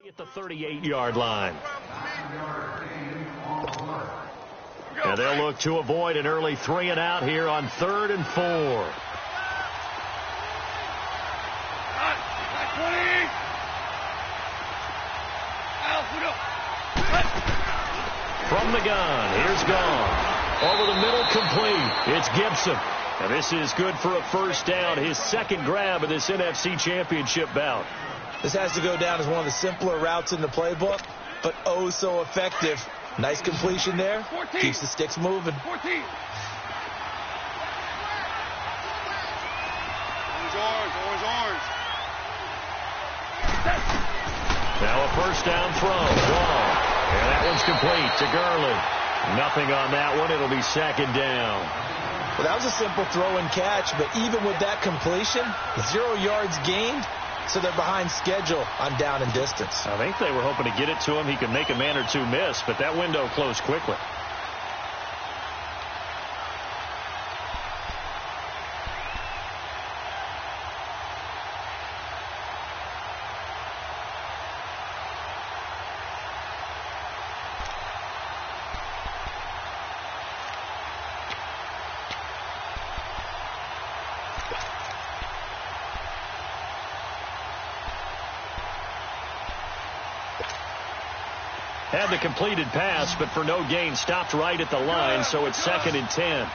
At the 38-yard line. And they'll look to avoid an early 3-and-out here on 3rd and 4. From the gun, here's Gone. Over the middle, complete. It's Gibson. And this is good for a first down, his second grab of this NFC Championship bout. This has to go down as one of the simpler routes in the playbook, but oh so effective. Nice completion there. 14. Keeps the sticks moving. 14. Orange. Now a first down throw. Long. And that one's complete to Gurley. Nothing on that one. It'll be second down. Well, that was a simple throw and catch, but even with that completion, 0 yards gained. So they're behind schedule on down and distance. I think they were hoping to get it to him. He could make a man or two miss, but that window closed quickly. Had the completed pass, but for no gain, stopped right at the line, so it's 2nd and 10.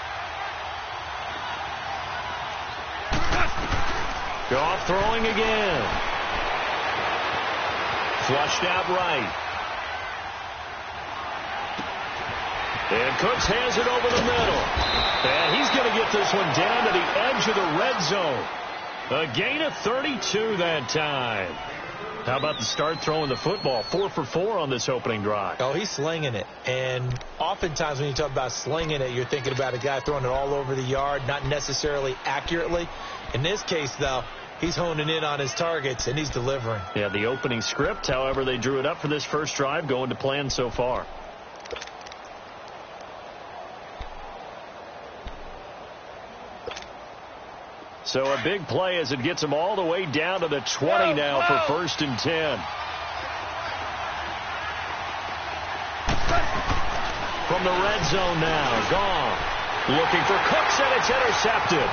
Goff throwing again. Flushed out right. And Cooks has it over the middle. And he's going to get this one down to the edge of the red zone. A gain of 32 that time. How about the start throwing the football? 4 for 4 on this opening drive. Oh, he's slinging it. And oftentimes when you talk about slinging it, you're thinking about a guy throwing it all over the yard, not necessarily accurately. In this case, though, he's honing in on his targets, and he's delivering. Yeah, the opening script, however they drew it up for this first drive, going to plan so far. So a big play as it gets him all the way down to the 20 now for 1st and 10. From the red zone now, Gone. Looking for Cooks, and it's intercepted.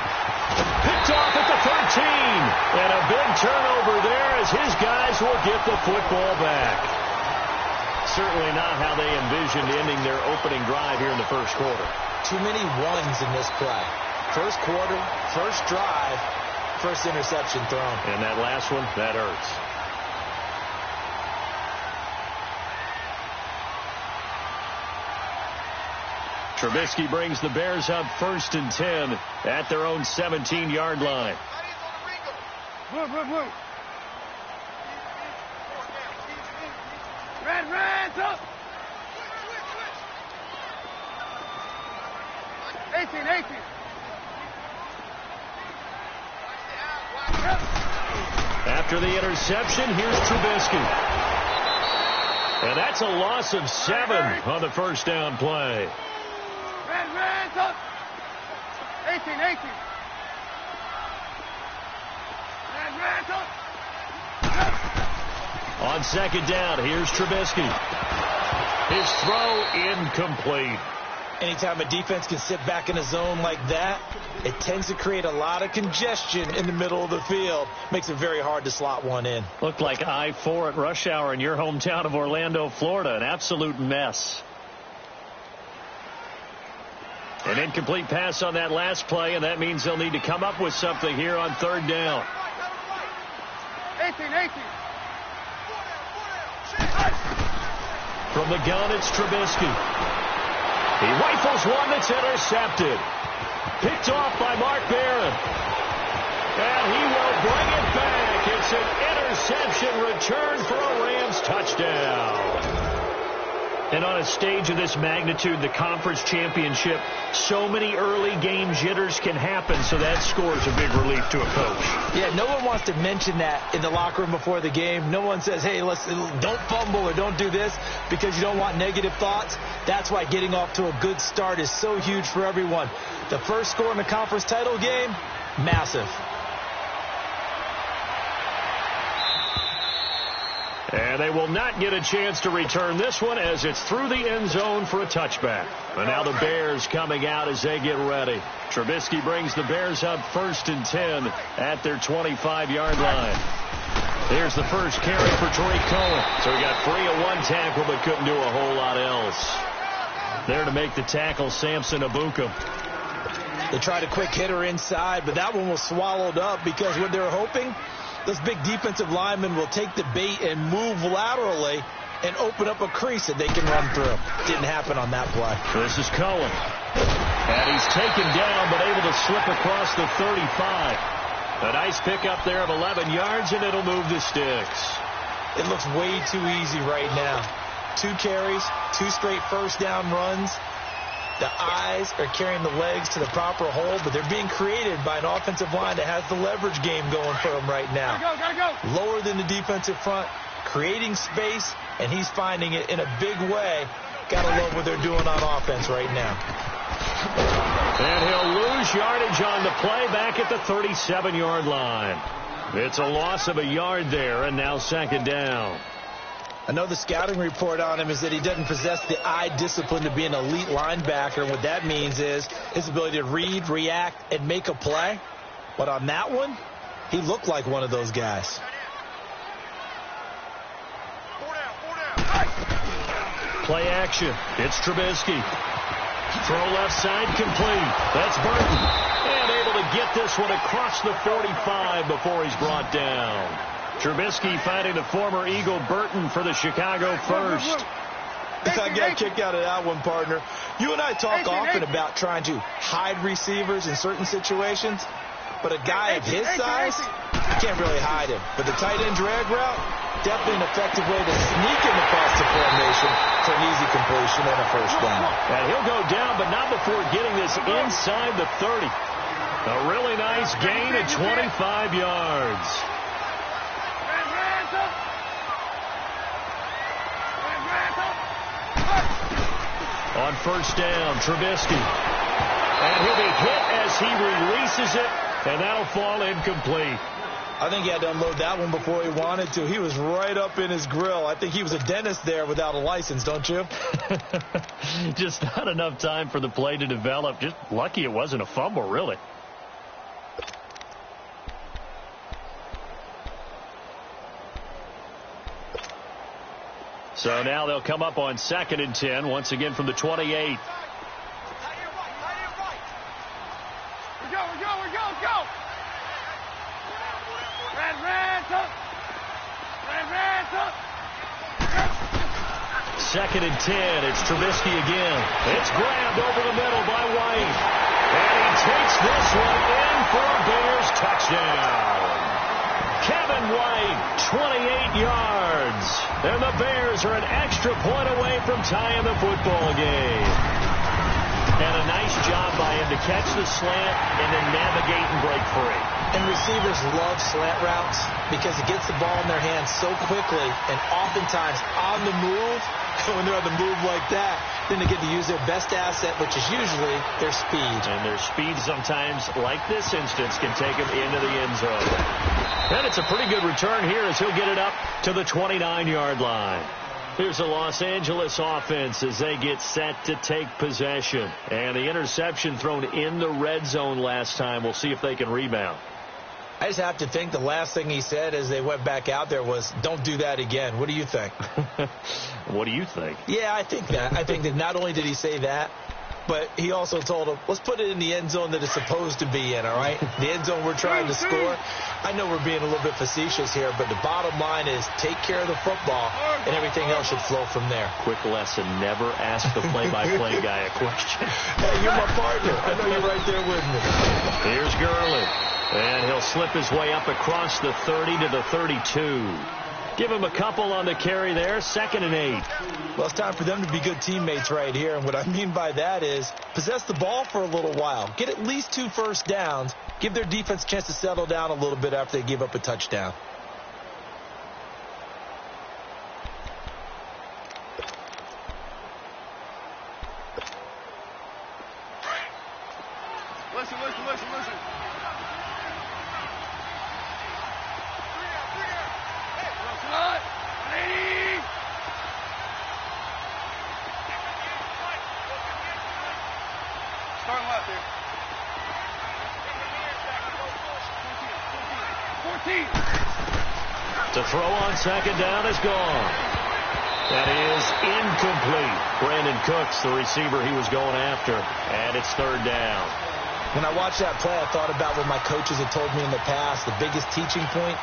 Picked off at the 13. And a big turnover there as his guys will get the football back. Certainly not how they envisioned ending their opening drive here in the first quarter. Too many ones in this play. First quarter, first drive, first interception thrown. And that last one, that hurts. Trubisky brings the Bears up 1st and 10 at their own 17-yard line. Move. Red, up. 18. After the interception, here's Trubisky. And that's a loss of 7 on the first down play. Red, up. 18. Red, up. On second down, here's Trubisky. His throw incomplete. Anytime a defense can sit back in a zone like that, it tends to create a lot of congestion in the middle of the field. Makes it very hard to slot one in. Looked like I-4 at rush hour in your hometown of Orlando, Florida. An absolute mess. An incomplete pass on that last play, and that means they'll need to come up with something here on 3rd down. 18. From the gun, it's Trubisky. He rifles one that's intercepted. Picked off by Mark Barron. And he will bring it back. It's an interception return for a Rams touchdown. And on a stage of this magnitude, the conference championship, so many early game jitters can happen, so that scores a big relief to a coach. Yeah, no one wants to mention that in the locker room before the game. No one says, hey, don't fumble or don't do this because you don't want negative thoughts. That's why getting off to a good start is so huge for everyone. The first score in the conference title game, massive. And And they will not get a chance to return this one as it's through the end zone for a touchback. And now the Bears coming out as they get ready. Trubisky brings the Bears up 1st and 10 at their 25-yard line. Here's the first carry for Tariq Cohen. So he got free of one tackle but couldn't do a whole lot else. There to make the tackle, Samson Abuka. They tried a quick hitter inside, but that one was swallowed up because what they were hoping, those big defensive linemen will take the bait and move laterally and open up a crease that they can run through. Didn't happen on that play. This is Cohen. And he's taken down but able to slip across the 35. A nice pickup there of 11 yards, and it'll move the sticks. It looks way too easy right now. 2 carries, 2 straight first down runs. The eyes are carrying the legs to the proper hole, but they're being created by an offensive line that has the leverage game going for them right now. Gotta go. Lower than the defensive front, creating space, and he's finding it in a big way. Gotta love what they're doing on offense right now. And he'll lose yardage on the play back at the 37-yard line. It's a loss of a yard there, and now 2nd down. I know the scouting report on him is that he doesn't possess the eye discipline to be an elite linebacker. What that means is his ability to read, react, and make a play. But on that one, he looked like one of those guys. Play action. It's Trubisky. Throw left side complete. That's Burton. And able to get this one across the 45 before he's brought down. Trubisky finding the former Eagle Burton for the Chicago first. I got kicked out of that one, partner. You and I talk often about trying to hide receivers in certain situations, but a guy of his size, you can't really hide him. But the tight end drag route, definitely an effective way to sneak him across the formation for an easy completion and a first down. And he'll go down, but not before getting this inside the 30. A really nice gain at 25 yards. On first down, Trubisky. And he'll be hit as he releases it, and that'll fall incomplete. I think he had to unload that one before he wanted to. He was right up in his grill. I think he was a dentist there without a license, don't you? Just not enough time for the play to develop. Just lucky it wasn't a fumble, really. So now they'll come up on 2nd and 10, once again from the 28. We go. Red, up. 2nd and 10. It's Trubisky again. It's grabbed over the middle by White. And he takes this one in for a Bears touchdown. Kevin White, 28 yards. And the Bears are an extra point away from tying the football game. And a nice job by him to catch the slant and then navigate and break free. And receivers love slant routes because it gets the ball in their hands so quickly and oftentimes on the move. When they're on the move like that, then they get to use their best asset, which is usually their speed. And their speed sometimes, like this instance, can take them into the end zone. And it's a pretty good return here as he'll get it up to the 29-yard line. Here's the Los Angeles offense as they get set to take possession. And the interception thrown in the red zone last time. We'll see if they can rebound. I just have to think the last thing he said as they went back out there was, don't do that again. What do you think? What do you think? Yeah, I think that. I think that not only did he say that, but he also told them, let's put it in the end zone that it's supposed to be in, all right? The end zone we're trying to score. I know we're being a little bit facetious here, but the bottom line is take care of the football, and everything else should flow from there. Quick lesson, never ask the play-by-play guy a question. Hey, you're my partner. I know you're right there with me. Here's Gurley. And he'll slip his way up across the 30 to the 32. Give him a couple on the carry there. 2nd and 8. Well, it's time for them to be good teammates right here. And what I mean by that is possess the ball for a little while. Get at least 2 first downs. Give their defense a chance to settle down a little bit after they give up a touchdown. Listen. Hey, 14. To throw on second down is gone. That is incomplete. Brandon Cooks, the receiver he was going after, and it's third down. When I watched that play, I thought about what my coaches had told me in the past. The biggest teaching point,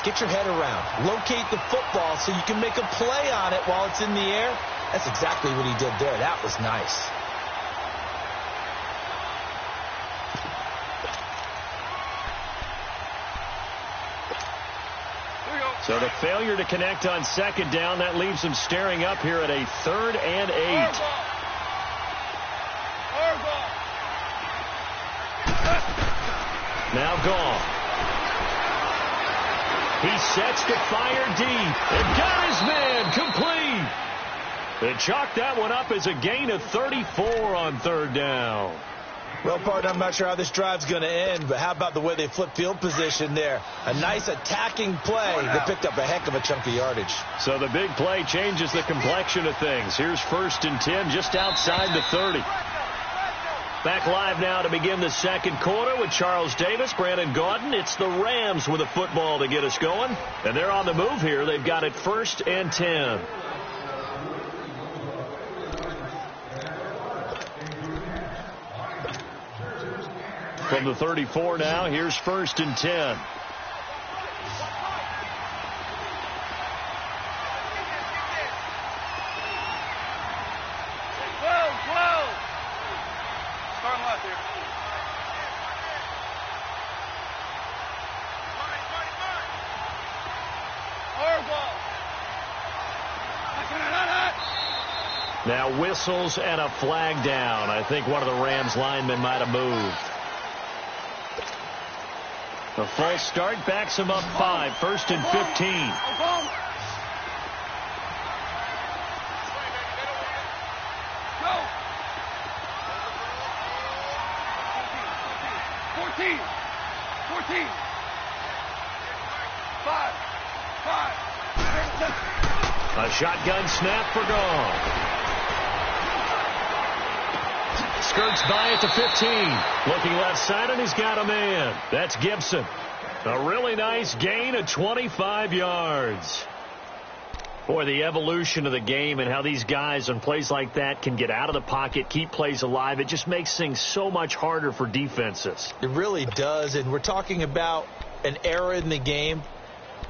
get your head around. Locate the football so you can make a play on it while it's in the air. That's exactly what he did there. That was nice. So the failure to connect on second down, that leaves them staring up here at a 3rd and 8. Now gone. He sets to fire deep and got his man complete. They chalk that one up as a gain of 34 on third down. Well, partner, I'm not sure how this drive's going to end, but how about the way they flip field position there? A nice attacking play. They picked up a heck of a chunk of yardage. So the big play changes the complexion of things. Here's 1st and 10 just outside the 30. Back live now to begin the second quarter with Charles Davis, Brandon Gaudin. It's the Rams with a football to get us going. And they're on the move here. They've got it 1st and 10. From the 34 now, here's 1st and 10. Now whistles and a flag down. I think one of the Rams linemen might have moved. The false start backs him up 5, 1st and 15. A shotgun snap for gone. Skirts by at the 15. Looking left side, and he's got a man. That's Gibson. A really nice gain of 25 yards. Boy, the evolution of the game and how these guys on plays like that can get out of the pocket, keep plays alive, it just makes things so much harder for defenses. It really does, and we're talking about an era in the game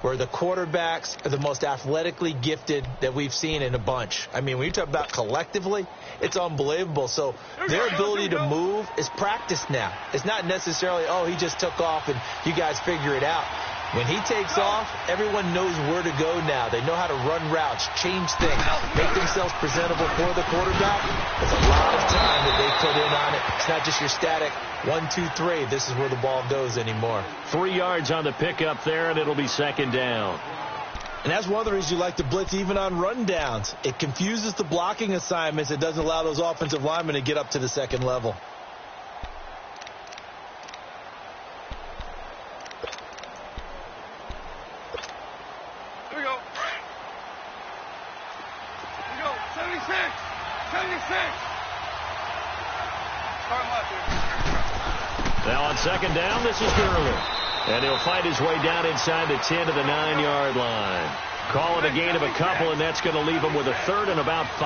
where the quarterbacks are the most athletically gifted that we've seen in a bunch. I mean, when you talk about collectively, it's unbelievable. So their ability to move is practiced now. It's not necessarily, oh, he just took off and you guys figure it out. When he takes off, everyone knows where to go now. They know how to run routes, change things, make themselves presentable for the quarterback. There's a lot of time that they put in on it. It's not just your static 1, 2, 3. This is where the ball goes anymore. 3 yards on the pickup there, and it'll be second down. And that's one of the reasons you like to blitz even on rundowns. It confuses the blocking assignments. It doesn't allow those offensive linemen to get up to the second level. Here we go. 76. 76. Start left here. Now on second down, this is Gurley. And he'll fight his way down inside the 10 to the 9-yard line. Call it a gain of a couple, and that's going to leave him with a 3rd and about 5.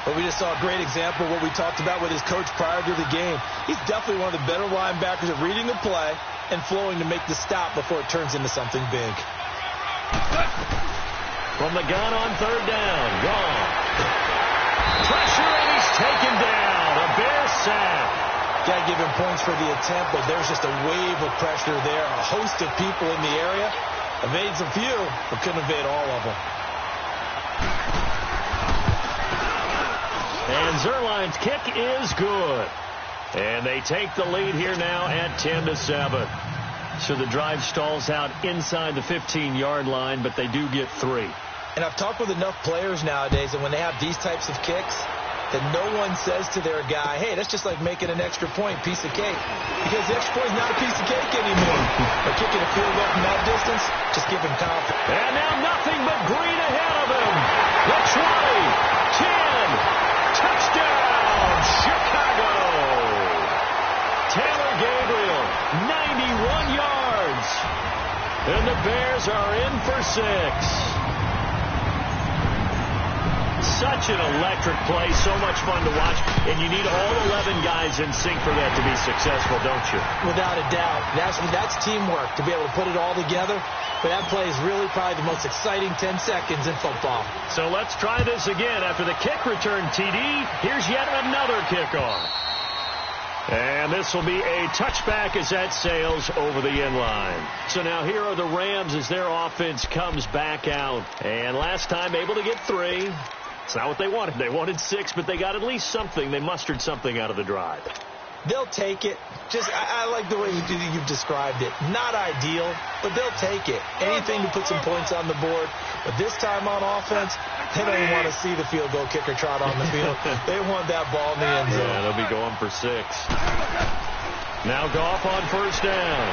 But we just saw a great example of what we talked about with his coach prior to the game. He's definitely one of the better linebackers at reading the play and flowing to make the stop before it turns into something big. From the gun on third down, gone. Pressure, and he's taken down. A Bear sack. Got to give him points for the attempt, but there's just a wave of pressure there. A host of people in the area. Evades a few, but couldn't evade all of them. And Zerline's kick is good. And they take the lead here now at 10-7. So the drive stalls out inside the 15-yard line, but they do get 3. And I've talked with enough players nowadays, and when they have these types of kicks, that no one says to their guy, hey, that's just like making an extra point, piece of cake. Because the extra point is not a piece of cake anymore. By kicking a field goal from that distance, just give him confidence. And now nothing but green ahead of him. The 20, 10, touchdown, Chicago. Taylor Gabriel, 91 yards. And the Bears are in for 6. Such an electric play, so much fun to watch, and you need all 11 guys in sync for that to be successful, don't you? Without a doubt. That's teamwork to be able to put it all together, but that play is really probably the most exciting 10 seconds in football. So let's try this again. After the kick return TD, here's yet another kickoff. And this will be a touchback as that sails over the end line. So now here are the Rams as their offense comes back out. And last time able to get 3. It's not what they wanted. They wanted 6, but they got at least something. They mustered something out of the drive. They'll take it. I like the way you've described it. Not ideal, but they'll take it. Anything to put some points on the board. But this time on offense, they don't even want to see the field goal kicker trot on the field. They want that ball in the end zone. Yeah, they'll be going for 6. Now Goff on first down.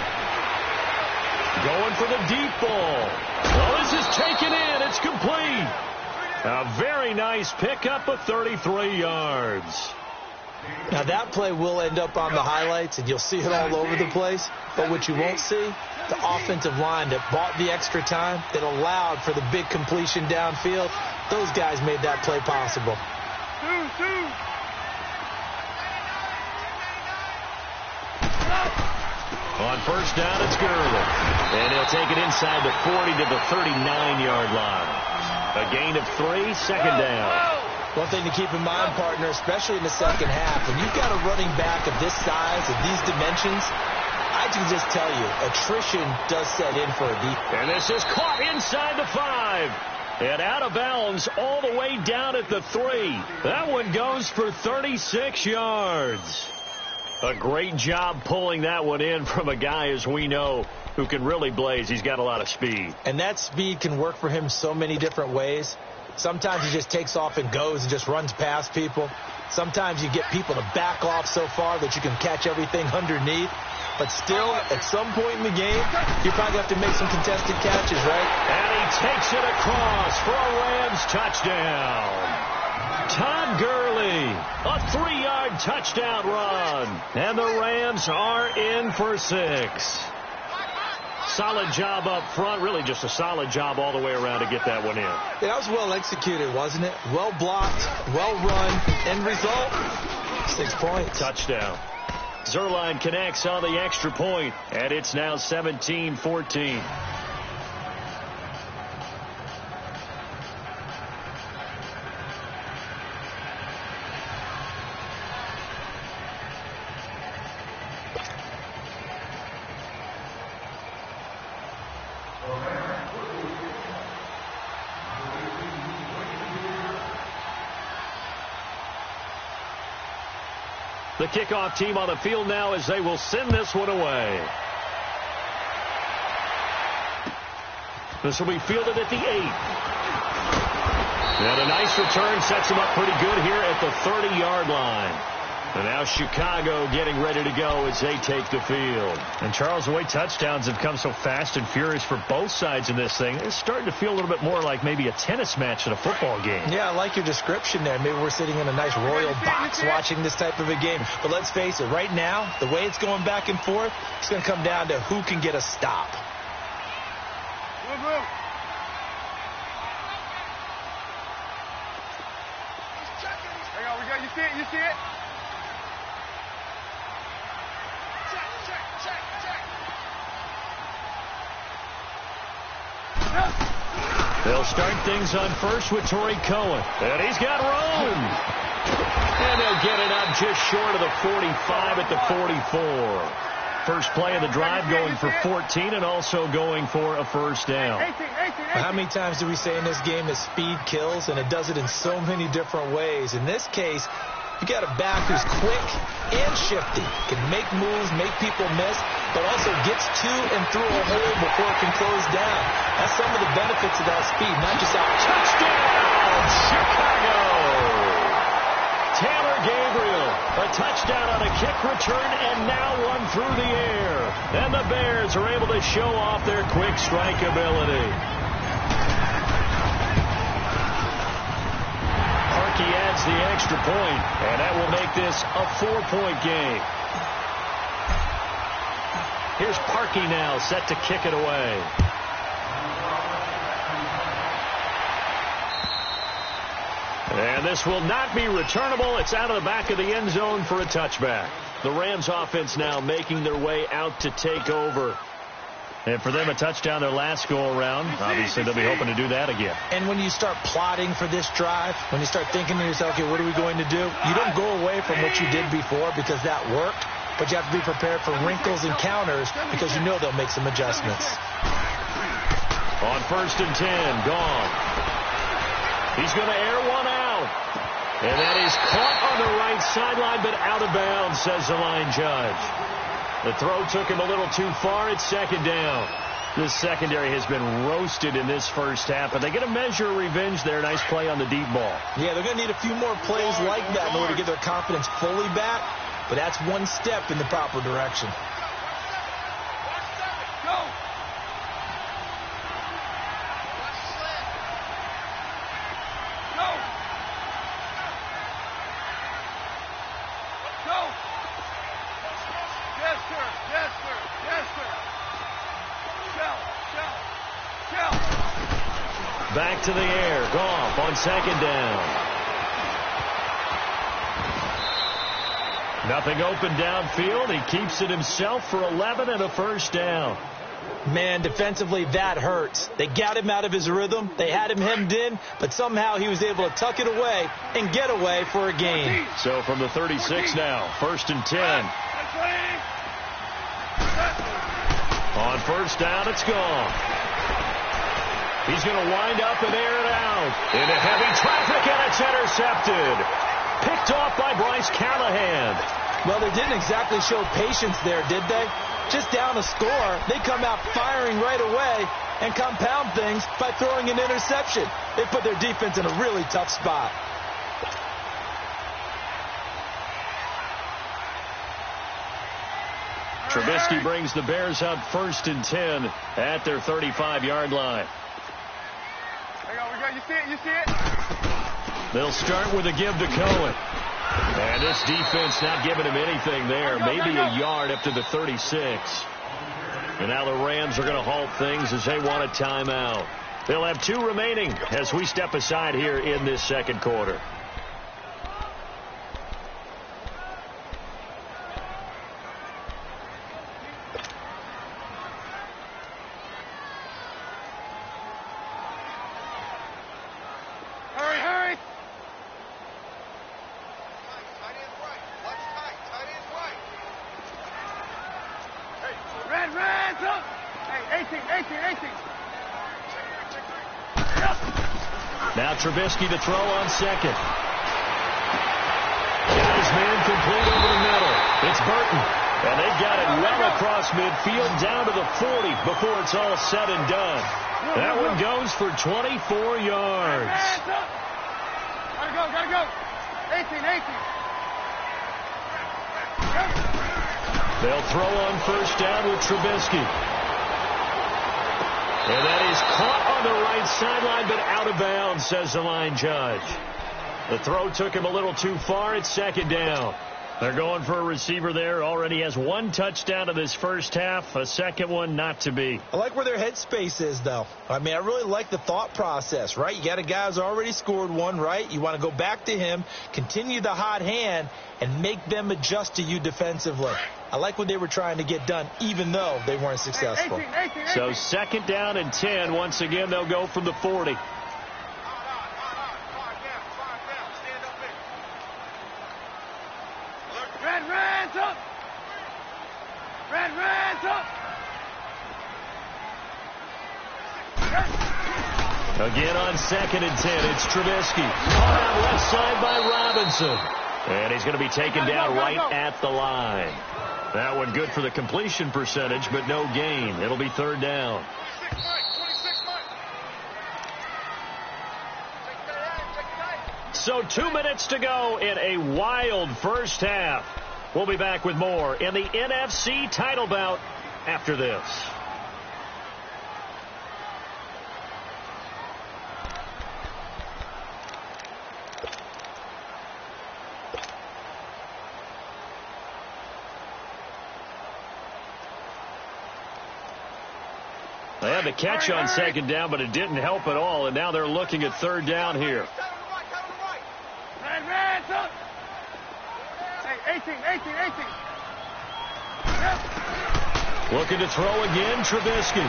Going for the deep ball. Well, this is taken in. It's complete. A very nice pickup of 33 yards. Now, that play will end up on the highlights, and you'll see it all over the place. But what you won't see, the offensive line that bought the extra time, that allowed for the big completion downfield, those guys made that play possible. On first down, it's Gurley. And he'll take it inside the 40 to the 39-yard line. A gain of 3, second down. One thing to keep in mind, partner, especially in the second half, when you've got a running back of this size, of these dimensions, I can just tell you, attrition does set in for a defense. And this is caught inside the 5. And out of bounds all the way down at the 3. That one goes for 36 yards. A great job pulling that one in from a guy, as we know, who can really blaze. He's got a lot of speed. And that speed can work for him so many different ways. Sometimes he just takes off and goes and just runs past people. Sometimes you get people to back off so far that you can catch everything underneath. But still, at some point in the game, you probably have to make some contested catches, right? And he takes it across for a Rams touchdown. Todd Gurley, a 3-yard touchdown run. And the Rams are in for 6. Solid job up front. Really just a solid job all the way around to get that one in. Yeah, that was well executed, wasn't it? Well blocked, well run. End result, 6 points. Touchdown. Zerline connects on the extra point, and it's now 17-14. The kickoff team on the field now as they will send this one away. This will be fielded at the 8. And a nice return sets him up pretty good here at the 30-yard line. And now Chicago getting ready to go as they take the field. And Charles, the way touchdowns have come so fast and furious for both sides in this thing, it's starting to feel a little bit more like maybe a tennis match at a football game. Yeah, I like your description there. Maybe we're sitting in a nice royal box watching this type of a game. But let's face it, right now, the way it's going back and forth, it's going to come down to who can get a stop. Hang on, you see it? You see it? They'll start things on first with Torrey Cohen. And he's got room. And they'll get it up just short of the 45 at the 44. First play of the drive going for 14 and also going for a first down. How many times do we say in this game that speed kills, and it does it in so many different ways? In this case, you got a back who's quick and shifty, can make moves, make people miss, but also gets to and through a hole before it can close down. That's some of the benefits of that speed, not just out. Touchdown, Chicago! Taylor Gabriel, a touchdown on a kick return, and now one through the air. And the Bears are able to show off their quick strike ability. He adds the extra point, and that will make this a 4-point game. Here's Parkey now, set to kick it away. And this will not be returnable. It's out of the back of the end zone for a touchback. The Rams offense now making their way out to take over. And for them, a touchdown their last go-around. Obviously, they'll be hoping to do that again. And when you start plotting for this drive, when you start thinking to yourself, okay, what are we going to do? You don't go away from what you did before because that worked, but you have to be prepared for wrinkles and counters because you know they'll make some adjustments. On 1st and 10, gone. He's going to air one out. And that is caught on the right sideline, but out of bounds, says the line judge. The throw took him a little too far. It's 2nd down. This secondary has been roasted in this first half, but they get a measure of revenge there. Nice play on the deep ball. Yeah, they're going to need a few more plays like that in order to get their confidence fully back, but that's one step in the proper direction. Back to the air. Goff on 2nd down. Nothing open downfield. He keeps it himself for 11 and a 1st down. Man, defensively, that hurts. They got him out of his rhythm. They had him hemmed in, but somehow he was able to tuck it away and get away for a gain. So from the 36 now, 1st and 10. On 1st down, it's gone. He's going to wind up and air it out into heavy traffic, and it's intercepted. Picked off by Bryce Callahan. Well, they didn't exactly show patience there, did they? Just down a score, they come out firing right away and compound things by throwing an interception. They put their defense in a really tough spot. Trubisky brings the Bears up 1st and 10 at their 35-yard line. You see it? You see it? They'll start with a give to Cohen. And this defense not giving him anything there. Maybe a yard up to the 36. And now the Rams are going to halt things as they want a timeout. They'll have 2 remaining as we step aside here in this 2nd quarter. Now Trubisky to throw on 2nd. Got his man complete over the middle. It's Burton. And they've got it well across midfield down to the 40 before it's all said and done. That one goes for 24 yards. Gotta go. 18. They'll throw on 1st down with Trubisky. And that is caught on the right sideline, but out of bounds, says the line judge. The throw took him a little too far. It's 2nd down. They're going for a receiver there. Already has 1 touchdown in this first half. A 2nd one not to be. I like where their headspace is, though. I mean, I really like the thought process, right? You got a guy who's already scored 1, right? You want to go back to him, continue the hot hand, and make them adjust to you defensively. I like what they were trying to get done, even though they weren't successful. 18. So 2nd down and 10. Once again, they'll go from the 40. Again on 2nd and 10, it's Trubisky. Caught out left side by Robinson. And he's going to be taken down right at the line. That one good for the completion percentage, but no gain. It'll be 3rd down. So 2 minutes to go in a wild first half. We'll be back with more in the NFC title bout after this. They had the catch on second down, but it didn't help at all, and now they're looking at third down here. Hey, 18. Looking to throw again, Trubisky.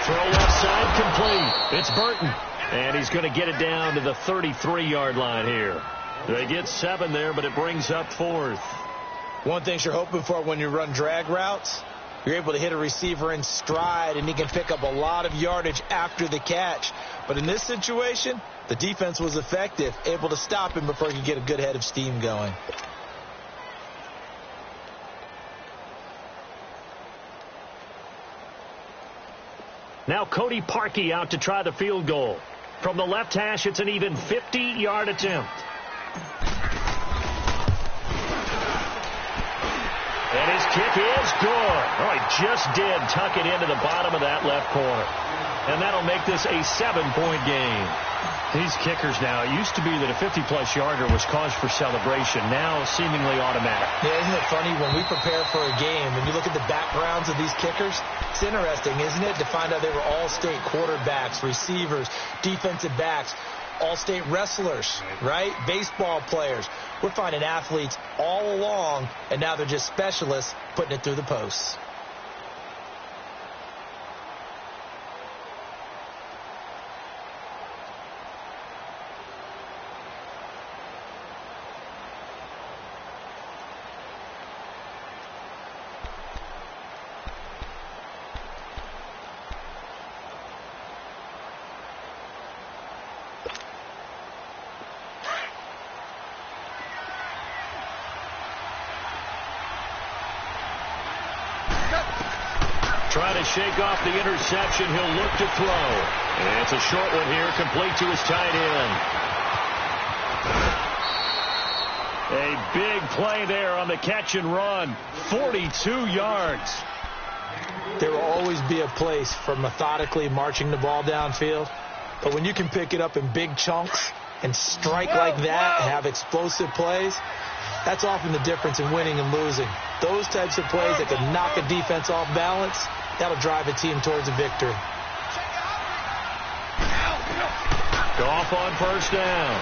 Throw left side, complete. It's Burton, and he's going to get it down to the 33-yard line here. They get 7 there, but it brings up 4th. One thing you're hoping for when you run drag routes, you're able to hit a receiver in stride, and he can pick up a lot of yardage after the catch. But in this situation, the defense was effective, able to stop him before he could get a good head of steam going. Now Cody Parkey out to try the field goal. From the left hash, it's an even 50-yard attempt. And his kick is good. Oh, he just did tuck it into the bottom of that left corner. And that'll make this a 7-point game. These kickers now, it used to be that a 50-plus yarder was cause for celebration. Now seemingly automatic. Yeah, isn't it funny when we prepare for a game and you look at the backgrounds of these kickers? It's interesting, isn't it, to find out they were all-state quarterbacks, receivers, defensive backs, all-state wrestlers, right? Baseball players. We're finding athletes all along, and now they're just specialists putting it through the posts. Try to shake off the interception. He'll look to throw. And it's a short one here, complete to his tight end. A big play there on the catch and run. 42 yards. There will always be a place for methodically marching the ball downfield. But when you can pick it up in big chunks and strike like that and have explosive plays, that's often the difference in winning and losing. Those types of plays that can knock a defense off balance, that'll drive a team towards a victory. Goff on first down.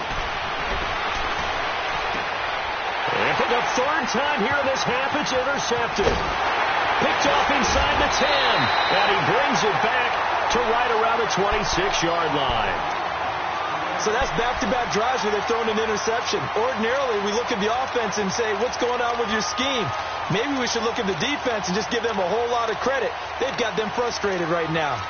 And for the third time here in this half, it's intercepted. Picked off inside the 10. And he brings it back to right around the 26-yard line. So that's back-to-back drives where they've thrown an interception. Ordinarily, we look at the offense and say, what's going on with your scheme? Maybe we should look at the defense and just give them a whole lot of credit. They've got them frustrated right now.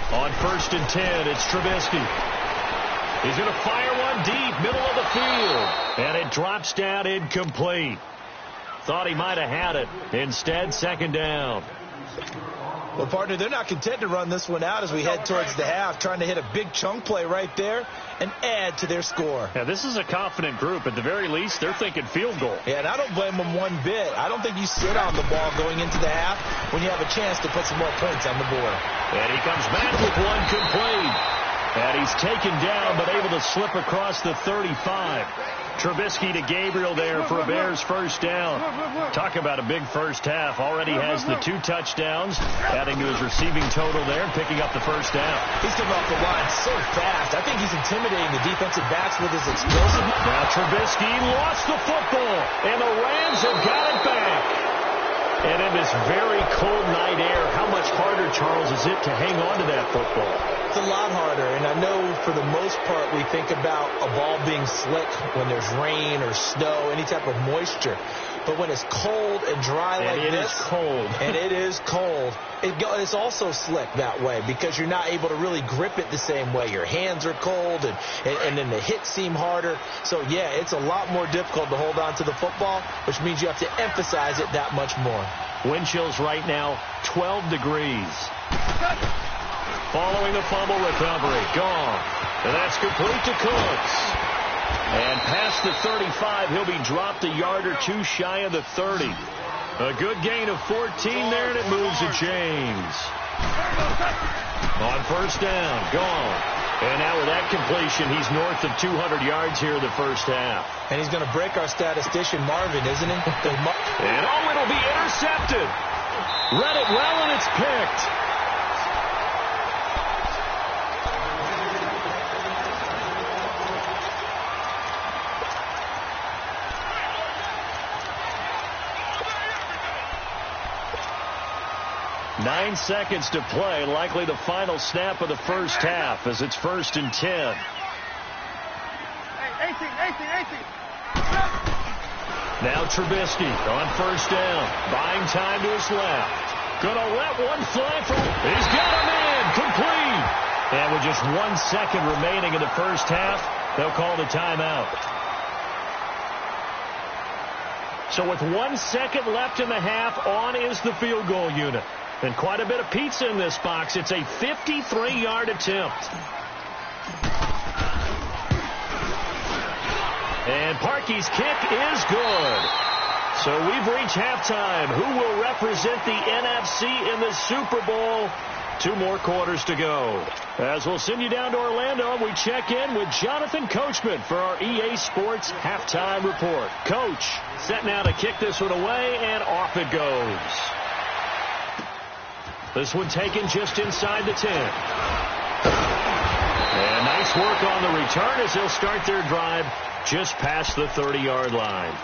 On 1st and 10, it's Trubisky. He's going to fire one deep, middle of the field. And it drops down incomplete. Thought he might have had it. Instead, second down. Well, partner, they're not content to run this one out as we head towards the half, trying to hit a big chunk play right there and add to their score. Yeah, this is a confident group. At the very least, they're thinking field goal. Yeah, and I don't blame them one bit. I don't think you sit on the ball going into the half when you have a chance to put some more points on the board. And he comes back with one complete. And he's taken down, but able to slip across the 35. Trubisky to Gabriel there for a Bears first down. Talk about a big first half. Already has the 2 touchdowns, adding to his receiving total there and picking up the first down. He's coming off the line so fast. I think he's intimidating the defensive backs with his explosiveness. Now Trubisky lost the football, and the Rams have got it back. And in this very cold night air, how much harder, Charles, is it to hang on to that football? It's a lot harder, and I know for the most part we think about a ball being slick when there's rain or snow, any type of moisture. But when it's cold and dry like this, it is cold. And it is cold, it's also slick that way because you're not able to really grip it the same way. Your hands are cold, and then the hits seem harder. So, yeah, it's a lot more difficult to hold on to the football, which means you have to emphasize it that much more. Wind chills right now, 12 degrees. Following the fumble recovery, gone. And that's complete to Cooks. And past the 35, he'll be dropped a yard or two shy of the 30. A good gain of 14 there, and it moves the chains. On first down, gone. And now with that completion, he's north of 200 yards here in the first half. And he's going to break our statistician, Marvin, isn't he? And it'll be intercepted. Read it well, and it's picked. Nine seconds to play, likely the final snap of the first half as it's 1st and 10. Hey, 18. Now Trubisky on first down, buying time to his left. Gonna let one fly from, he's got a man, complete. And with just 1 second remaining in the first half, they'll call the timeout. So with 1 second left in the half, on is the field goal unit. And quite a bit of pizza in this box. It's a 53-yard attempt. And Parkey's kick is good. So we've reached halftime. Who will represent the NFC in the Super Bowl? 2 more quarters to go. As we'll send you down to Orlando, we check in with Jonathan Coachman for our EA Sports Halftime Report. Coach, set now to kick this one away, and off it goes. This one taken just inside the 10. And nice work on the return as they'll start their drive just past the 30-yard line.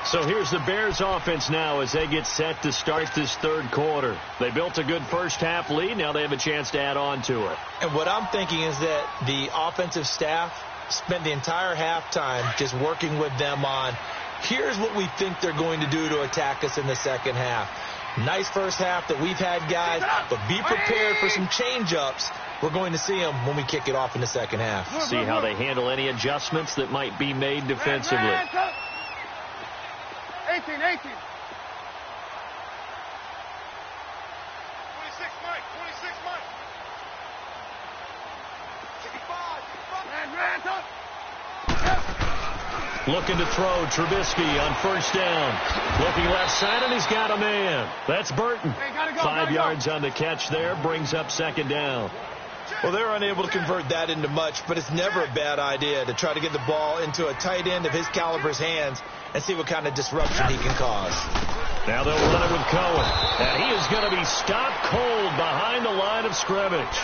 So here's the Bears offense now as they get set to start this third quarter. They built a good first half lead. Now they have a chance to add on to it. And what I'm thinking is that the offensive staff spent the entire halftime just working with them on, here's what we think they're going to do to attack us in the second half. Nice first half that we've had, guys, but be prepared for some change-ups. We're going to see them when we kick it off in the second half. See how they handle any adjustments that might be made defensively. 18. 26, Mike. 65. Looking to throw, Trubisky on first down. Looking left side, and he's got a man. That's Burton. Hey, gotta go, 5 yards on the catch there, brings up second down. Well, they're unable to convert that into much, but it's never a bad idea to try to get the ball into a tight end of his caliber's hands and see what kind of disruption he can cause. Now they'll run it with Cohen, and he is going to be stopped cold behind the line of scrimmage.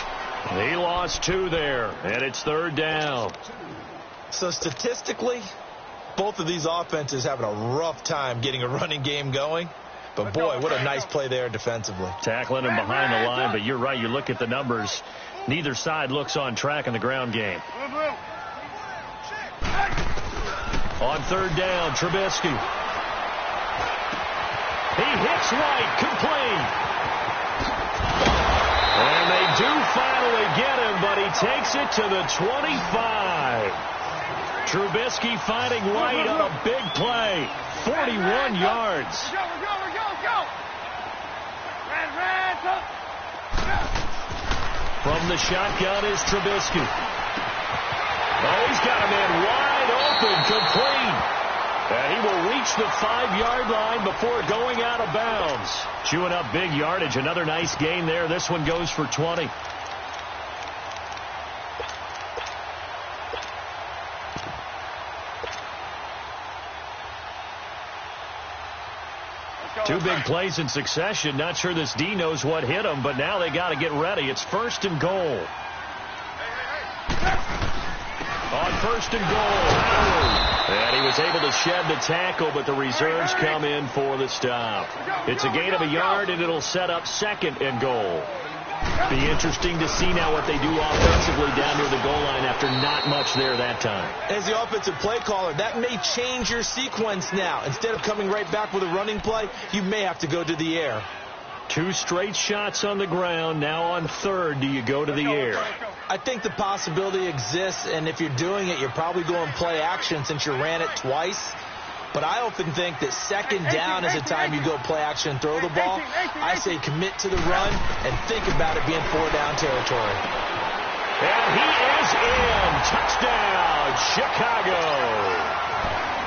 He lost 2 there, and it's third down. So statistically, both of these offenses having a rough time getting a running game going. But, boy, what a nice play there defensively. Tackling him behind the line, but you're right. You look at the numbers. Neither side looks on track in the ground game. On third down, Trubisky. He hits right, complete. And they do finally get him, but he takes it to the 25. Trubisky finding White on a big play. 41 yards. Go. From the shotgun is Trubisky. Oh, he's got a man wide open, complete. And he will reach the 5-yard line before going out of bounds. Chewing up big yardage. Another nice gain there. This one goes for 20. Two big plays in succession. Not sure this D knows what hit him, but now they got to get ready. It's 1st and goal. On 1st and goal, and he was able to shed the tackle, but the reserves come in for the stop. It's a gain of a yard, and it'll set up 2nd and goal. Be interesting to see now what they do offensively down near the goal line after not much there that time. As the offensive play caller, that may change your sequence now. Instead of coming right back with a running play, you may have to go to the air. 2 straight shots on the ground. Now on third, do you go to the air? I think the possibility exists, and if you're doing it, you're probably going play action since you ran it twice. But I often think that 2nd down is the time you go play action and throw the ball. I say commit to the run and think about it being 4-down territory. And he is in. Touchdown, Chicago.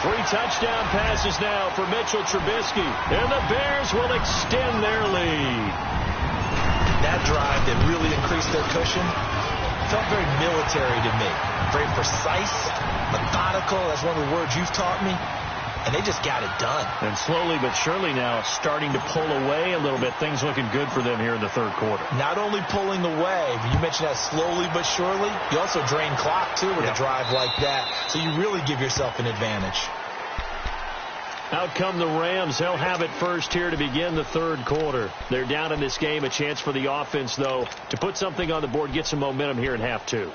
3 touchdown passes now for Mitchell Trubisky. And the Bears will extend their lead. That drive that really increased their cushion felt very military to me. Very precise, methodical. That's one of the words you've taught me. And they just got it done. And slowly but surely now starting to pull away a little bit. Things looking good for them here in the third quarter. Not only pulling away, but you mentioned that slowly but surely. You also drain clock, too, with a drive like that. So you really give yourself an advantage. Out come the Rams. They'll have it first here to begin the third quarter. They're down in this game. A chance for the offense, though, to put something on the board, get some momentum here in half 2.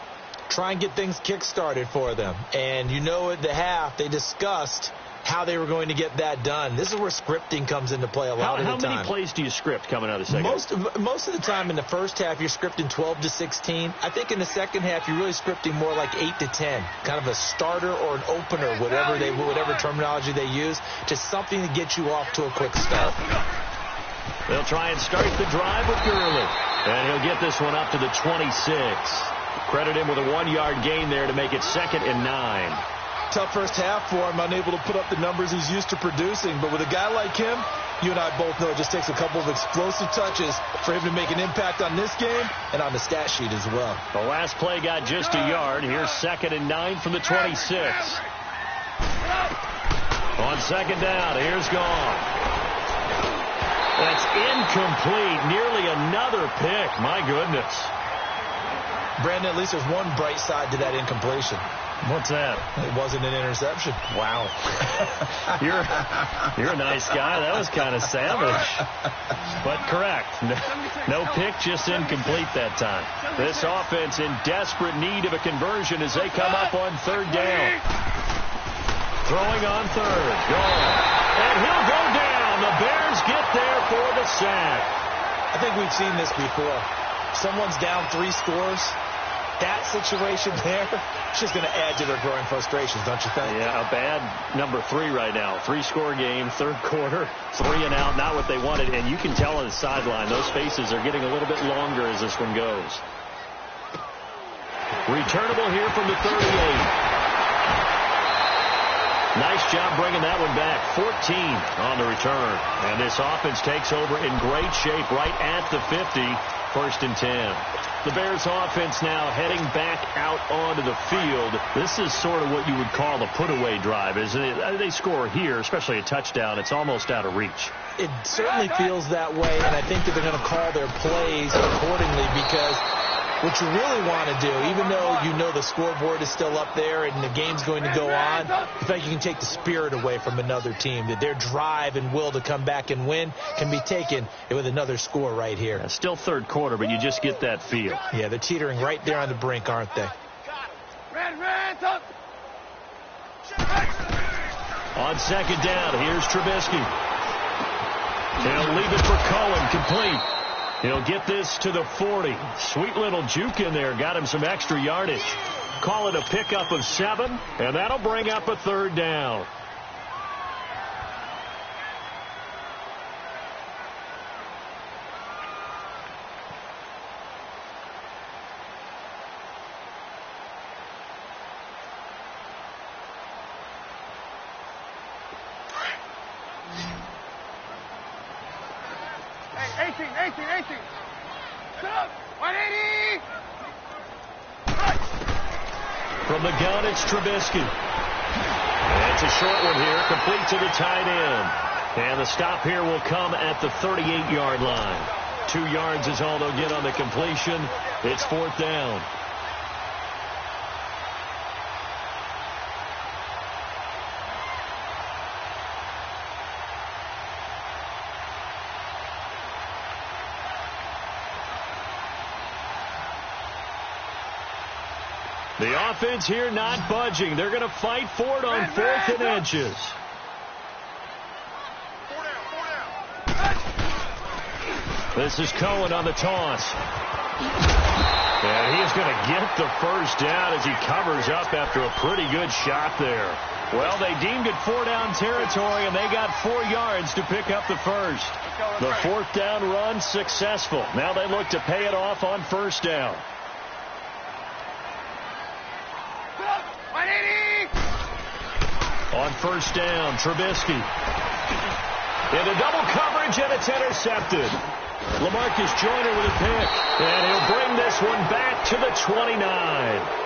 Try and get things kick-started for them. And you know at the half, they discussed how they were going to get that done. This is where scripting comes into play a lot of the time. How many plays do you script coming out of the second? Most of the time in the first half, you're scripting 12 to 16. I think in the second half, you're really scripting more like 8 to 10. Kind of a starter or an opener, whatever terminology they use, just something to get you off to a quick start. They'll try and start the drive with Gurley. And he'll get this one up to the 26. Credit him with a 1-yard gain there to make it 2nd and 9. Tough first half for him, unable to put up the numbers he's used to producing. But with a guy like him, you and I both know it just takes a couple of explosive touches for him to make an impact on this game and on the stat sheet as well. The last play got just a yard. Here's 2nd and 9 from the 26. On 2nd down, here's gone. That's incomplete. Nearly another pick. My goodness. Brandon, at least there's one bright side to that incompletion. What's that? It wasn't an interception. Wow. You're a nice guy. That was kind of savage. But correct. No pick, just incomplete that time. This offense in desperate need of a conversion as they come up on 3rd down. Throwing on 3rd. Gone. And he'll go down. The Bears get there for the sack. I think we've seen this before. Someone's down 3 scores. That situation there, it's just going to add to their growing frustrations, don't you think? Yeah, a bad number 3 right now. 3-score game, 3rd quarter, 3 and out, not what they wanted. And you can tell on the sideline, those faces are getting a little bit longer as this one goes. Returnable here from the 38. Nice job bringing that one back. 14 on the return. And this offense takes over in great shape right at the 50. 1st and 10. The Bears offense now heading back out onto the field. This is sort of what you would call a put-away drive, isn't it? They score here, especially a touchdown. It's almost out of reach. It certainly feels that way, and I think that they're going to call their plays accordingly because what you really want to do, even though you know the scoreboard is still up there and the game's going to go on, in fact, you can take the spirit away from another team, that their drive and will to come back and win can be taken with another score right here. Still 3rd quarter, but you just get that feel. Yeah, they're teetering right there on the brink, aren't they? On 2nd down, here's Trubisky. He'll leave it for Cohen, complete. He'll get this to the 40. Sweet little juke in there. Got him some extra yardage. Call it a pickup of 7, and that'll bring up a 3rd down. Hey, 18. Sit up. 180. From the gun, it's Trubisky. And it's a short one here, complete to the tight end. And the stop here will come at the 38-yard line. 2 yards is all they'll get on the completion. It's 4th down. The offense here not budging. They're going to fight for it on 4th and inches. This is Cohen on the toss. And he's going to get the first down as he covers up after a pretty good shot there. Well, they deemed it 4-down territory, and they got 4 yards to pick up the first. The 4th down run successful. Now they look to pay it off on 1st down. On first down, Trubisky. Into double coverage, and it's intercepted. LaMarcus Joyner with a pick. And he'll bring this one back to the 29.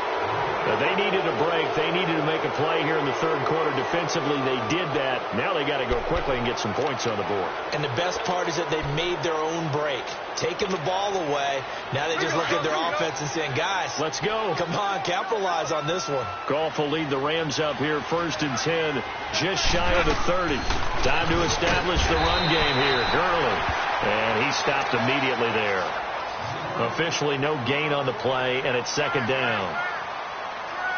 They needed a break. They needed to make a play here in the third quarter. Defensively, they did that. Now they got to go quickly and get some points on the board. And the best part is that they made their own break. Taking the ball away. Now they just look at their offense and saying, guys, let's go. Come on, capitalize on this one. Goff will lead the Rams up here, 1st and 10, just shy of the 30. Time to establish the run game here. Gurley. And he stopped immediately there. Officially no gain on the play, and it's 2nd down.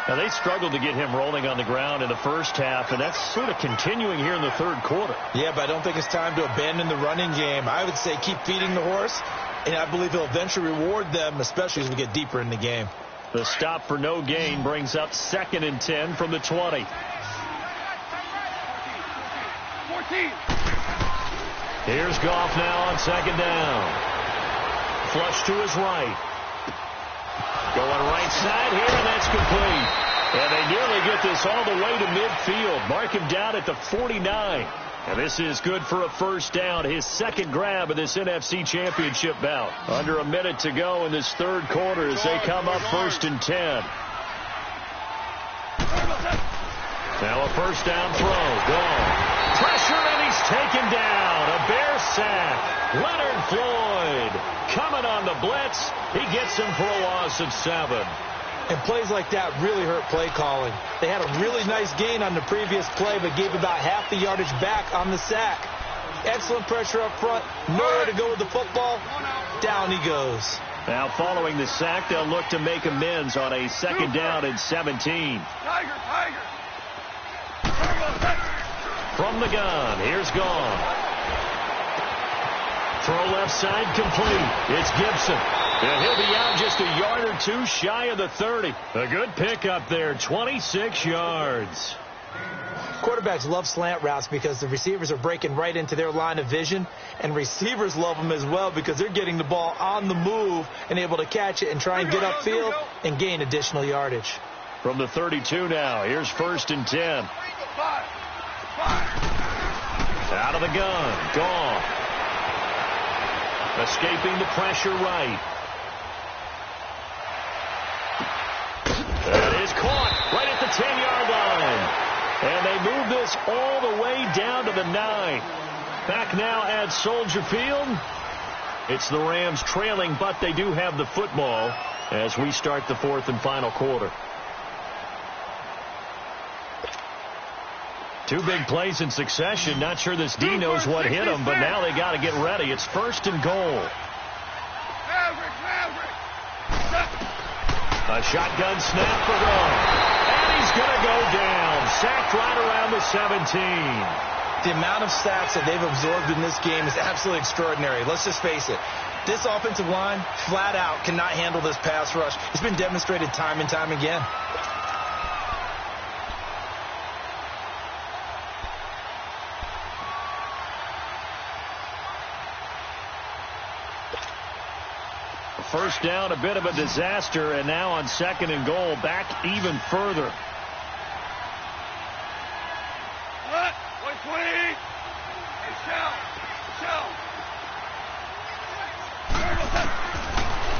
Now, they struggled to get him rolling on the ground in the first half, and that's sort of continuing here in the third quarter. Yeah, but I don't think it's time to abandon the running game. I would say keep feeding the horse, and I believe he'll eventually reward them, especially as we get deeper in the game. The stop for no gain brings up 2nd and 10 from the 20. 14. Here's Goff now on 2nd down. Flush to his right. Going right side here, and that's complete. And they nearly get this all the way to midfield. Mark him down at the 49. And this is good for a 1st down. His 2nd grab of this NFC Championship bout. Under a minute to go in this third quarter as they come up 1st and 10. Now a 1st down throw. Gone. Pressure, and he's taken down. A Bear sack. Leonard Floyd coming on the blitz. He gets him for a loss of 7. And plays like that really hurt play calling. They had a really nice gain on the previous play, but gave about half the yardage back on the sack. Excellent pressure up front. Nowhere to go with the football. Down he goes. Now following the sack, they'll look to make amends on a 2nd down and 17. Tiger. From the gun, here's Goff. Throw left side complete. It's Gibson. And he'll be out just a yard or two shy of the 30. A good pickup there, 26 yards. Quarterbacks love slant routes because the receivers are breaking right into their line of vision, and receivers love them as well because they're getting the ball on the move and able to catch it and try and get upfield and gain additional yardage. From the 32 now, here's 1st and 10. Out of the gun, Goff. Escaping the pressure right. That is caught right at the 10-yard line. And they move this all the way down to the 9. Back now at Soldier Field. It's the Rams trailing, but they do have the football as we start the 4th and final quarter. 2 big plays in succession. Not sure this D knows what hit him, but now they got to get ready. It's 1st and goal. A shotgun snap for Goff. And he's going to go down. Sacked right around the 17. The amount of sacks that they've absorbed in this game is absolutely extraordinary. Let's just face it. This offensive line, flat out, cannot handle this pass rush. It's been demonstrated time and time again. First down, a bit of a disaster, and now on 2nd and goal, back even further. 120.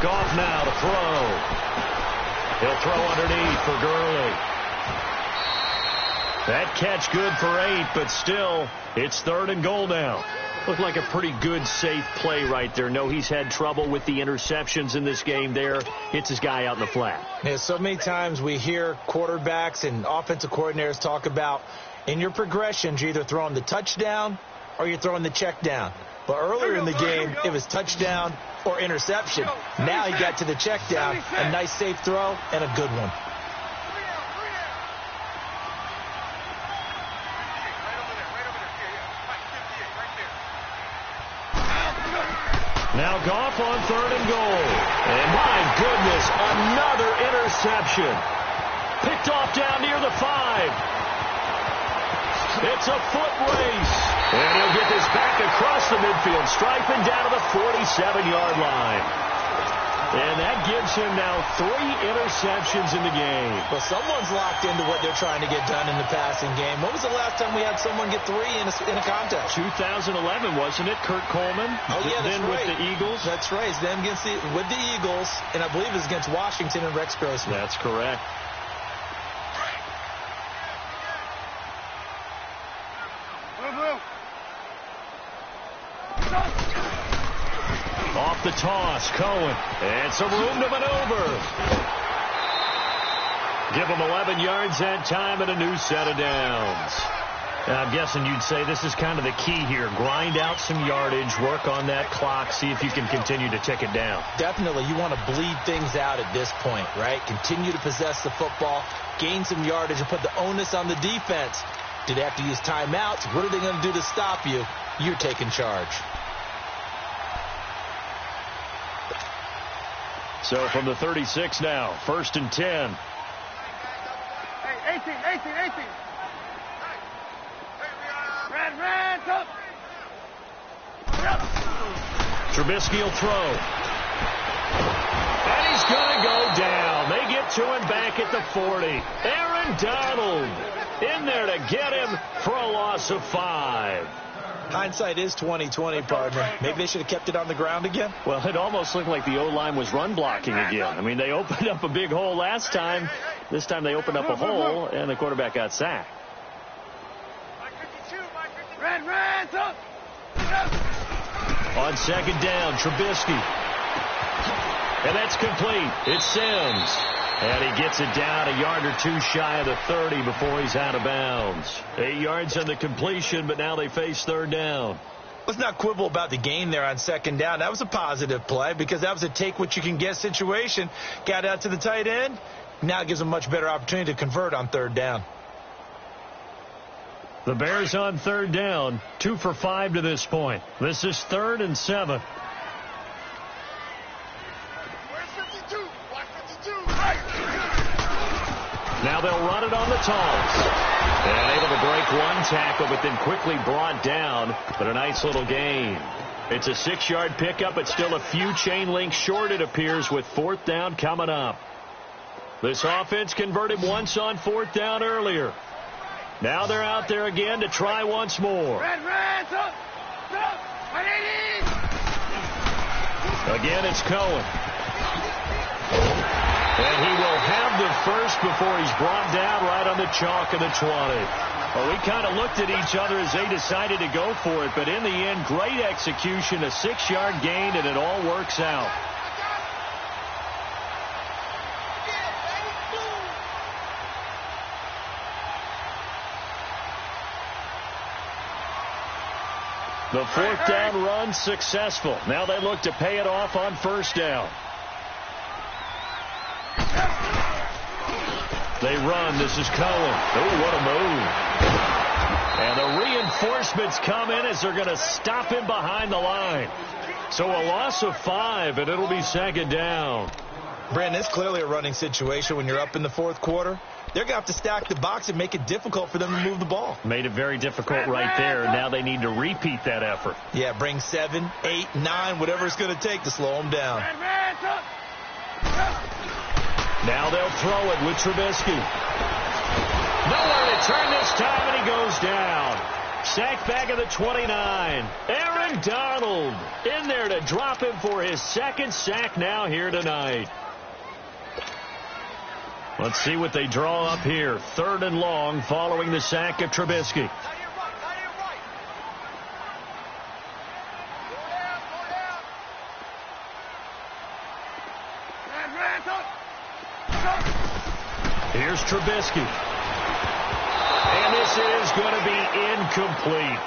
Goff now to throw. He'll throw underneath for Gurley. That catch good for 8, but still, it's 3rd and goal now. Looked like a pretty good, safe play right there. No, he's had trouble with the interceptions in this game there. Hits his guy out in the flat. Yeah, so many times we hear quarterbacks and offensive coordinators talk about in your progressions, you're either throwing the touchdown or you're throwing the check down. But earlier in the game, it was touchdown or interception. Now he got to the check down, a nice safe throw, and a good one. Now Goff on 3rd and goal. And my goodness, another interception. Picked off down near the 5. It's a foot race. And he'll get this back across the midfield stripe and down to the 47-yard line. And that gives him now 3 interceptions in the game. Well, someone's locked into what they're trying to get done in the passing game. When was the last time we had someone get 3 in a contest? 2011, wasn't it? Kurt Coleman. Oh, yeah, that's then right. with the Eagles. That's right. It's them with the Eagles, and I believe it's against Washington and Rex Grossman. That's correct. Off the toss, Cohen. And some room to maneuver. Give him 11 yards that time and a new set of downs. And I'm guessing you'd say this is kind of the key here. Grind out some yardage, work on that clock, see if you can continue to tick it down. Definitely. You want to bleed things out at this point, right? Continue to possess the football, gain some yardage, and put the onus on the defense. Do they have to use timeouts? What are they going to do to stop you? You're taking charge. So from the 36 now, 1st and 10. Hey, 18. Red, up. Trubisky will throw. And he's going to go down. They get to him back at the 40. Aaron Donald in there to get him for a loss of 5. Hindsight is 20/20, partner. Maybe they should have kept it on the ground again. Well, it almost looked like the O-line was run blocking again. I mean, they opened up a big hole last time. This time they opened up a hole, and the quarterback got sacked. Red, up. On 2nd down, Trubisky. And that's complete. It's Sims. And he gets it down a yard or 2 shy of the 30 before he's out of bounds. 8 yards on the completion, but now they face 3rd down. Let's not quibble about the gain there on 2nd down. That was a positive play because that was a take-what-you-can-get situation. Got out to the tight end. Now it gives them a much better opportunity to convert on 3rd down. The Bears on 3rd down, 2 for 5 to this point. This is 3rd and 7. Now they'll run it on the toss. And able to break 1 tackle, but then quickly brought down. But a nice little gain. It's a 6-yard pickup, but still a few chain links short, it appears, with 4th down coming up. This offense converted once on 4th down earlier. Now they're out there again to try once more. Red, up. Again, it's Cohen. And he will have the first before he's brought down right on the chalk of the 20. Well, we kind of looked at each other as they decided to go for it, but in the end, great execution, a 6-yard gain, and it all works out. The 4th down run successful. Now they look to pay it off on 1st down. They run. This is Cohen. Oh, what a move. And the reinforcements come in as they're going to stop him behind the line. So a loss of 5, and it'll be 2nd down. Brandon, it's clearly a running situation when you're up in the 4th quarter. They're going to have to stack the box and make it difficult for them to move the ball. Made it very difficult right there. Now they need to repeat that effort. Yeah, bring 7, 8, 9, whatever it's going to take to slow them down. Now they'll throw it with Trubisky. Nowhere to turn this time, and he goes down. Sacked back at the 29. Aaron Donald in there to drop him for his 2nd sack now here tonight. Let's see what they draw up here. 3rd and long following the sack of Trubisky. Here's Trubisky. And this is going to be incomplete.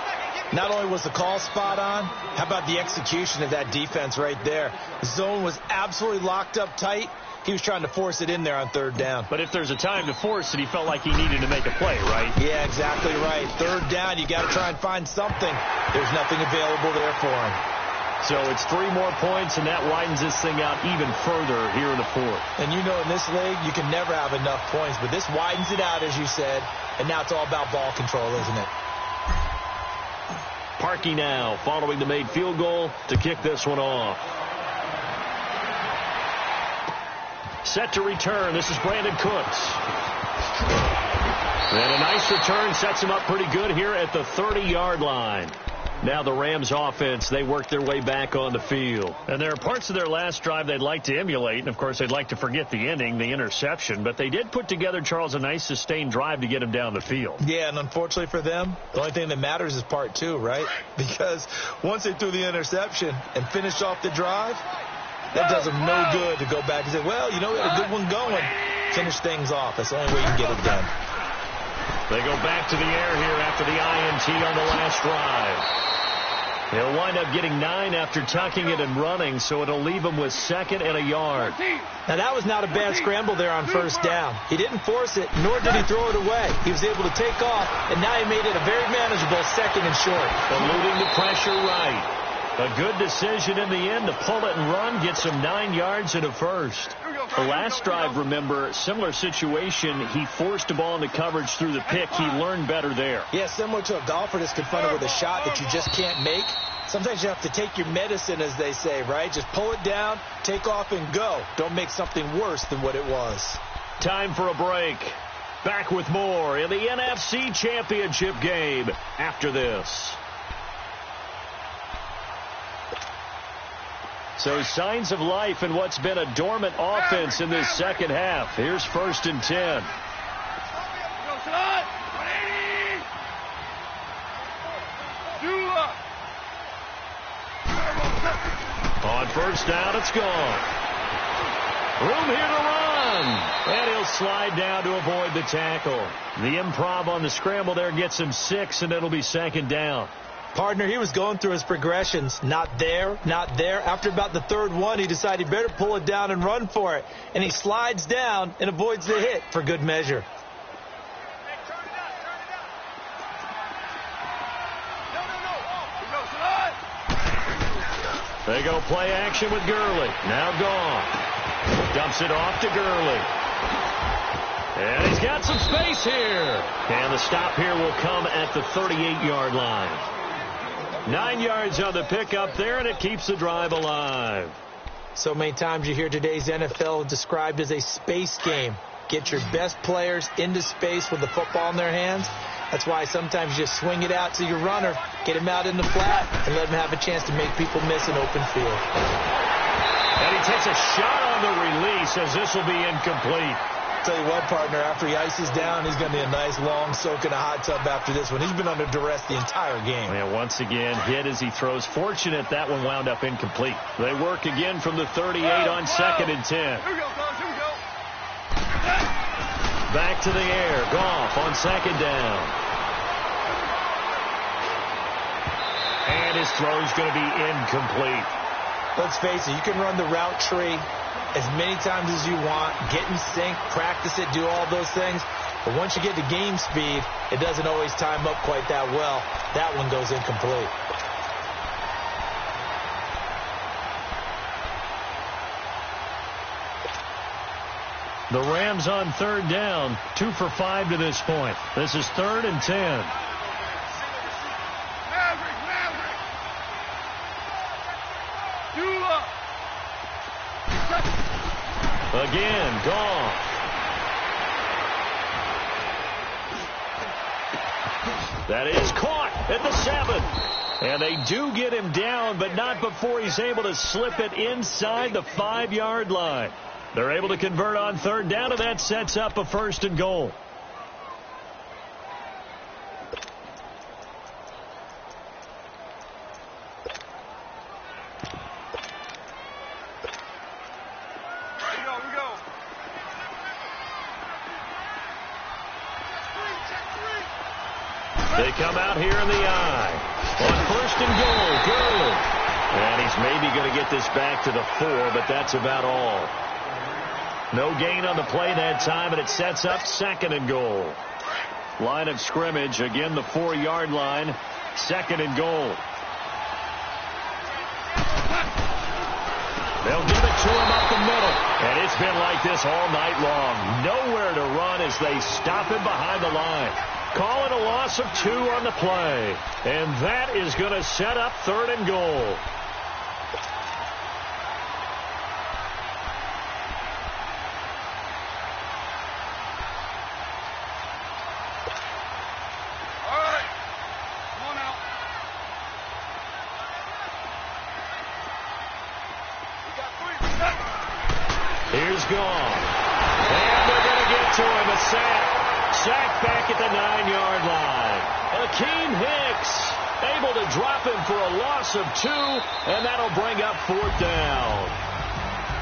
Not only was the call spot on, how about the execution of that defense right there? The zone was absolutely locked up tight. He was trying to force it in there on 3rd down. But if there's a time to force it, he felt like he needed to make a play, right? Yeah, exactly right. 3rd down, you got to try and find something. There's nothing available there for him. So it's 3 more points, and that widens this thing out even further here in the 4th. And you know in this league, you can never have enough points, but this widens it out, as you said, and now it's all about ball control, isn't it? Parkey now following the made field goal to kick this one off. Set to return. This is Brandon Cooks. And a nice return sets him up pretty good here at the 30-yard line. Now the Rams offense, they work their way back on the field. And there are parts of their last drive they'd like to emulate. And, of course, they'd like to forget the ending, the interception. But they did put together, Charles, a nice sustained drive to get him down the field. Yeah, and unfortunately for them, the only thing that matters is part two, right? Because once they threw the interception and finished off the drive, that does them no good to go back and say, well, you know, we had a good one going. Finish things off. That's the only way you can get it done. They go back to the air here after the INT on the last drive. He'll wind up getting 9 after tucking it and running, so it'll leave him with 2nd and a yard. Now, that was not a bad scramble there on first down. He didn't force it, nor did he throw it away. He was able to take off, and now he made it a very manageable 2nd and short. Eluding the pressure right. A good decision in the end to pull it and run, gets him 9 yards and a first. The last drive, remember, similar situation. He forced the ball into coverage through the pick. He learned better there. Yeah, similar to a golfer that's confronted with a shot that you just can't make. Sometimes you have to take your medicine, as they say, right? Just pull it down, take off, and go. Don't make something worse than what it was. Time for a break. Back with more in the NFC Championship game after this. So signs of life in what's been a dormant offense in this second half. Here's 1st and 10. On first down, it's gone. Room here to run. And he'll slide down to avoid the tackle. The improv on the scramble there gets him 6, and it'll be 2nd down. Partner, he was going through his progressions. Not there, not there. After about the 3rd one, he decided he better pull it down and run for it. And he slides down and avoids the hit for good measure. They go play action with Gurley. Now gone. Dumps it off to Gurley. And he's got some space here. And the stop here will come at the 38-yard line. 9 yards on the pickup there, and it keeps the drive alive. So many times you hear today's NFL described as a space game. Get your best players into space with the football in their hands. That's why sometimes you just swing it out to your runner, get him out in the flat, and let him have a chance to make people miss an open field. And he takes a shot on the release as this will be incomplete. Tell you what, partner, after he ices down, he's going to be a nice long soak in a hot tub after this one. He's been under duress the entire game. And once again, hit as he throws. Fortunate that one wound up incomplete. They work again from the 38 on 2nd and 10. Here we go, fellas. Here we go. Back to the air. Goff on 2nd down. And his throw's going to be incomplete. Let's face it, you can run the route tree as many times as you want, get in sync, practice it, do all those things. But once you get to game speed, it doesn't always time up quite that well. That one goes incomplete. The Rams on 3rd down, 2 for 5 to this point. This is 3rd and 10. Again, Goff. That is caught at the 7. And they do get him down, but not before he's able to slip it inside the 5-yard line. They're able to convert on 3rd down, and that sets up a 1st and goal. They come out here in the eye. On 1st and goal, Gurley. And he's maybe going to get this back to the 4, but that's about all. No gain on the play that time, and it sets up 2nd and goal. Line of scrimmage, again the 4-yard line, 2nd and goal. They'll give it to him up the middle. And it's been like this all night long. Nowhere to run as they stop him behind the line. Call it a loss of 2 on the play. And that is going to set up 3rd and goal. is gone. And they're going to get to him. A sack. Sack back at the 9-yard line. Akeem Hicks able to drop him for a loss of 2, and that'll bring up 4th down.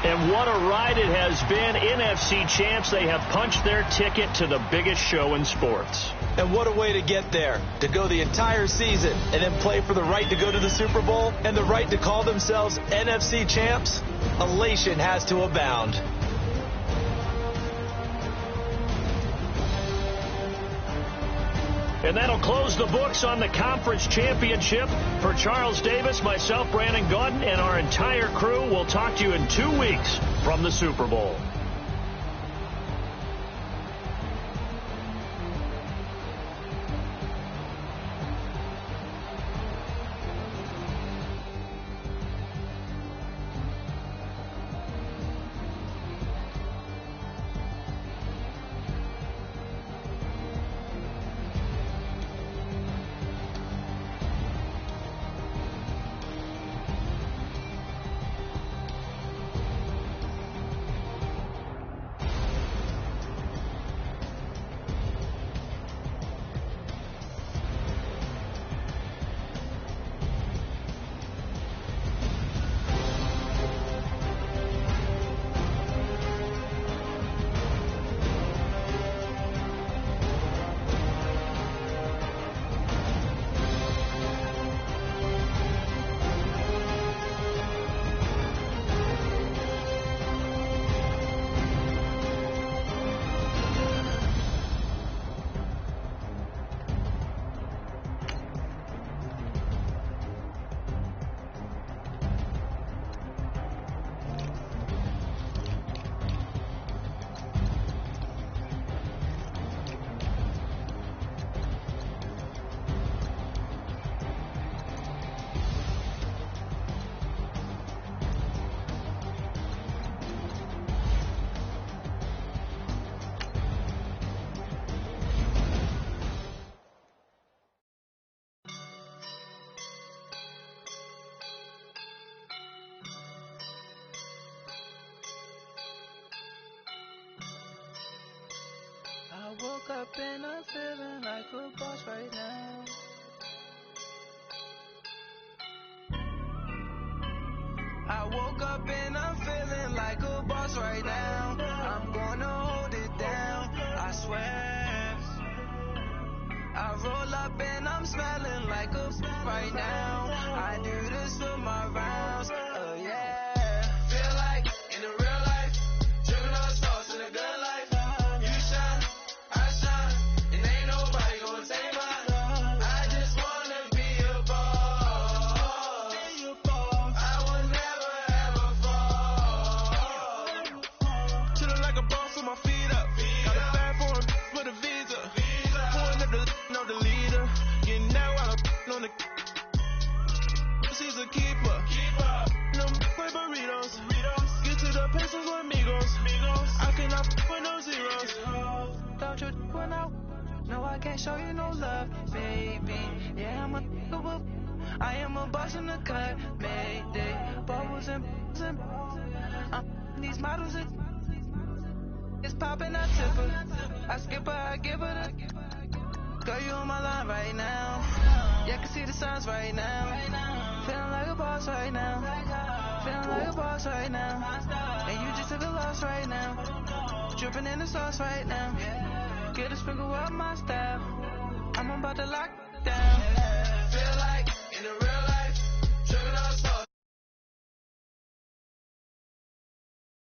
And what a ride it has been. NFC champs, they have punched their ticket to the biggest show in sports. And what a way to get there, to go the entire season and then play for the right to go to the Super Bowl and the right to call themselves NFC champs. Elation has to abound. And that'll close the books on the conference championship. For Charles Davis, myself, Brandon Gaudin, and our entire crew, we'll talk to you in 2 weeks from the Super Bowl. I woke up and I'm feeling like a boss right now. I woke up and I'm feeling like a boss right now. I'm gonna hold it down, I swear. I roll up and I'm smelling like a right now. I do this for my rounds, oh yeah. Feel like in the real life, dripping on sauce in a good life. You shine, I shine, and ain't nobody gonna take mine. I just wanna be a boss. I will never ever fall. Chillin' like a boss with my feet up. Got a bag for him with a visa. Pulling up the leader. Getting that while I'm on the. She's a keeper. No with burritos. Get to the pesos with amigos. I cannot with no zeros. Don't you when no, I can't show you no love, baby. Yeah, I am a boss in the cut, Mayday. Bubbles and these models it's popping, I tip her. I skip her, I give her the. Girl, you on my line right now. Yeah, I can see the signs right now. Feeling like a boss right now. Feeling like a boss right now. And you just took a loss right now. Dripping in the sauce right now. Get a sprinkle up my style. I'm about to lock down. Feel like in the